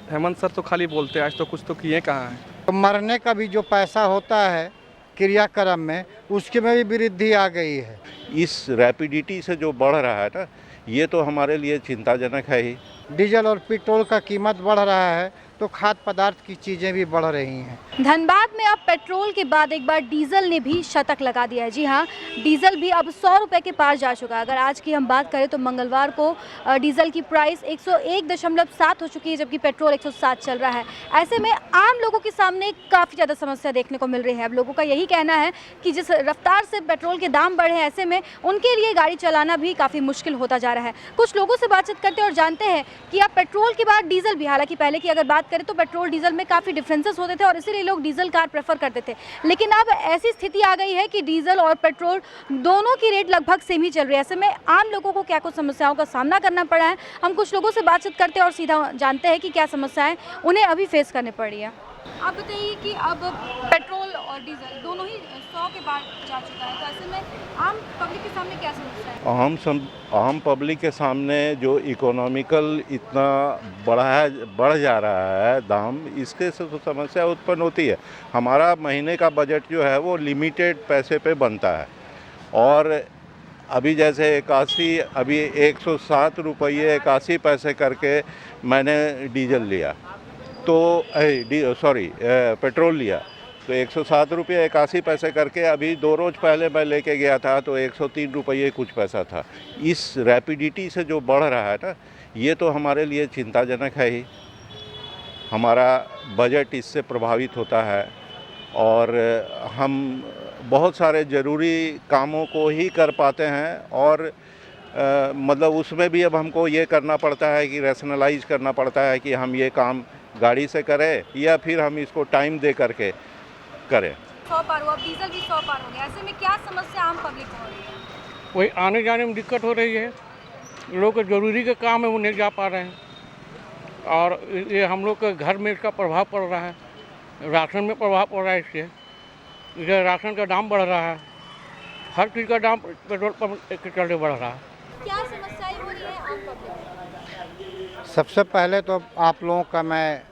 Hemant sir तो खाली बोलते हैं, आज तो कुछ तो किए कहाँ हैं। तो मरने का भी जो पैसा होता है क्रियाक्रम में, उसके में भी वृद्धि आ गई है। इस रैपिडिटी से जो बढ़ रहा है ना, ये तो हमारे लिए चिंताजनक है ही। डीजल और पेट्रोल का कीमत बढ़ रहा है तो खाद्य पदार्थ की चीज़ें भी बढ़ रही हैं। धनबाद में अब पेट्रोल के बाद एक बार डीजल ने भी शतक लगा दिया है। जी हाँ, डीजल भी अब 100 रुपये के पार जा चुका है। अगर आज की हम बात करें तो मंगलवार को डीजल की प्राइस 101.7 हो चुकी है, जबकि पेट्रोल 107 चल रहा है। ऐसे में आम लोगों के सामने काफ़ी ज़्यादा समस्या देखने को मिल रही है। अब लोगों का यही कहना है कि जिस रफ्तार से पेट्रोल के दाम बढ़े हैं, ऐसे में उनके लिए गाड़ी चलाना भी काफ़ी मुश्किल होता जा रहा है। कुछ लोगों से बातचीत करते हैं और जानते हैं कि अब पेट्रोल के बाद डीजल भी, हालांकि पहले की अगर बात करें तो पेट्रोल डीजल में काफ़ी डिफरेंसेस होते थे और इसीलिए लोग डीजल कार प्रेफर करते थे, लेकिन अब ऐसी स्थिति आ गई है कि डीजल और पेट्रोल दोनों की रेट लगभग सेम ही चल रही है। ऐसे में आम लोगों को क्या कुछ समस्याओं का सामना करना पड़ा है, हम कुछ लोगों से बातचीत करते हैं और सीधा जानते हैं कि क्या समस्याएं उन्हें अभी फेस करनी पड़ी है। आप बताइए कि अब पेट्रोल और डीजल दोनों ही 100 के पार जा चुका है, तो ऐसे में आम पब्लिक के सामने क्या समस्या है? आम पब्लिक के सामने जो इकोनॉमिकल इतना बढ़ जा रहा है दाम, इसके से तो समस्या उत्पन्न होती है। हमारा महीने का बजट जो है वो लिमिटेड पैसे पे बनता है, और अभी जैसे 107 रुपये 81 पैसे करके मैंने डीजल लिया, तो पेट्रोल लिया, तो 107 रुपये 81 पैसे करके अभी 2 रोज़ पहले मैं लेके गया था तो 103 रुपये कुछ पैसा था। इस रैपिडिटी से जो बढ़ रहा है ना, ये तो हमारे लिए चिंताजनक है ही। हमारा बजट इससे प्रभावित होता है और हम बहुत सारे ज़रूरी कामों को ही कर पाते हैं, और मतलब उसमें भी अब हमको ये करना पड़ता है कि रैशनलाइज करना पड़ता है कि हम ये काम गाड़ी से करें या फिर हम इसको टाइम दे करके करें। 100 पार हुआ, अब डीजल भी 100 पार हो गया। ऐसे में क्या समस्या आम पब्लिक को हो रही है? वही आने जाने में दिक्कत हो रही है, लोग ज़रूरी के काम है वो नहीं जा पा रहे हैं, और ये हम लोग के घर में इसका प्रभाव पड़ रहा है, राशन में प्रभाव पड़ रहा है। इससे राशन का दाम बढ़ रहा है, हर चीज़ का दाम पेट्रोल पंप के चलते बढ़ रहा है। क्या समस्याएं हो रही है आम पब्लिक? सबसे पहले तो आप लोगों का मैं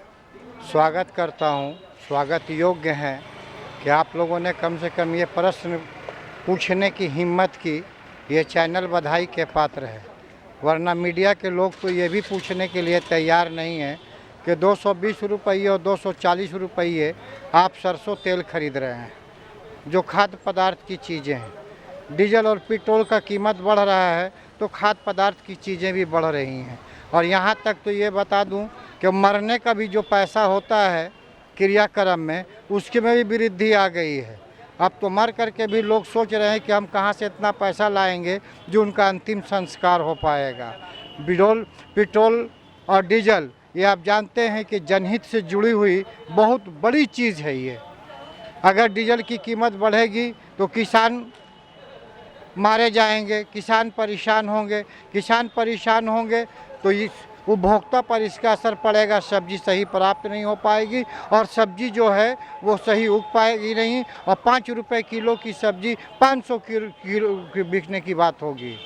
स्वागत करता हूं। स्वागत योग्य है कि आप लोगों ने कम से कम ये प्रश्न पूछने की हिम्मत की, ये चैनल बधाई के पात्र है। वरना मीडिया के लोग तो ये भी पूछने के लिए तैयार नहीं है कि 220 रुपये और 240 रुपये आप सरसों तेल खरीद रहे हैं, जो खाद्य पदार्थ की चीज़ें हैं। डीजल और पेट्रोल का कीमत बढ़ रहा है तो खाद्य पदार्थ की चीज़ें भी बढ़ रही हैं। और यहाँ तक तो ये बता दूं कि मरने का भी जो पैसा होता है क्रियाक्रम में, उसके में भी वृद्धि आ गई है। अब तो मर करके भी लोग सोच रहे हैं कि हम कहाँ से इतना पैसा लाएंगे जो उनका अंतिम संस्कार हो पाएगा। पेट्रोल और डीजल, ये आप जानते हैं कि जनहित से जुड़ी हुई बहुत बड़ी चीज़ है ये। अगर डीजल की कीमत बढ़ेगी तो किसान मारे जाएंगे, किसान परेशान होंगे तो इस उपभोक्ता पर इसका असर पड़ेगा। सब्जी सही प्राप्त नहीं हो पाएगी और सब्जी जो है वो सही उग पाएगी नहीं, और 5 रुपये किलो की सब्जी 500 किलो की बिकने की बात होगी।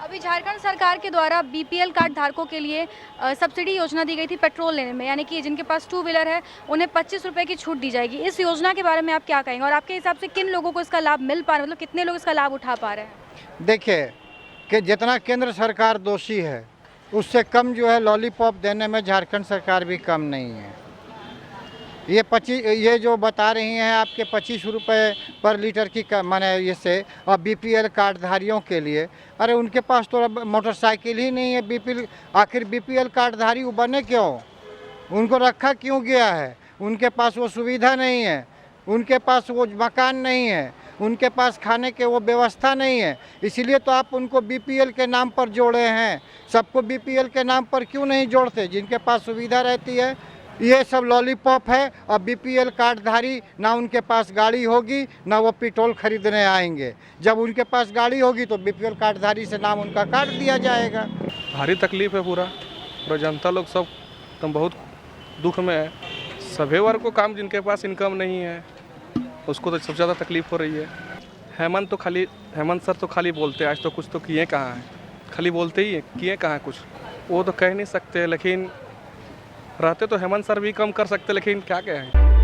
अभी झारखंड सरकार के द्वारा बीपीएल कार्ड धारकों के लिए सब्सिडी योजना दी गई थी पेट्रोल लेने में, यानी कि जिनके पास 2 व्हीलर है उन्हें 25 रुपये की छूट दी जाएगी। इस योजना के बारे में आप क्या कहेंगे और आपके हिसाब से किन लोगों को इसका लाभ मिल पा रहा है, मतलब कितने लोग इसका लाभ उठा पा रहे हैं? देखिए कि जितना केंद्र सरकार दोषी है, उससे कम जो है लॉलीपॉप देने में झारखंड सरकार भी कम नहीं है। ये जो बता रही हैं आपके 25 रुपये पर लीटर की माने ये से, और बीपीएल कार्डधारियों के लिए, अरे उनके पास तो मोटरसाइकिल ही नहीं है। आखिर बीपीएल कार्डधारी वो बने क्यों? उनको रखा क्यों गया है? उनके पास वो सुविधा नहीं है, उनके पास वो मकान नहीं है, उनके पास खाने के वो व्यवस्था नहीं है। इसीलिए तो आप उनको बीपीएल के नाम पर जोड़े हैं। सबको बीपीएल के नाम पर क्यों नहीं जोड़ते? जिनके पास सुविधा रहती है। ये सब लॉलीपॉप है। और बीपीएल कार्डधारी ना उनके पास गाड़ी होगी ना वो पेट्रोल खरीदने आएंगे। जब उनके पास गाड़ी होगी तो बीपीएल कार्डधारी से नाम उनका काट दिया जाएगा। भारी तकलीफ है पूरा जनता लोग सब एकदम बहुत दुख में है। सभी वर्ग को काम, जिनके पास इनकम नहीं है उसको तो सबसे ज़्यादा तकलीफ हो रही है। हेमंत सर तो खाली बोलते हैं, आज तो कुछ तो किए कहाँ हैं। खाली बोलते ही हैं, किए कहाँ कुछ। वो तो कह नहीं सकते, लेकिन रहते तो हेमंत सर भी कम कर सकते, लेकिन क्या कहें।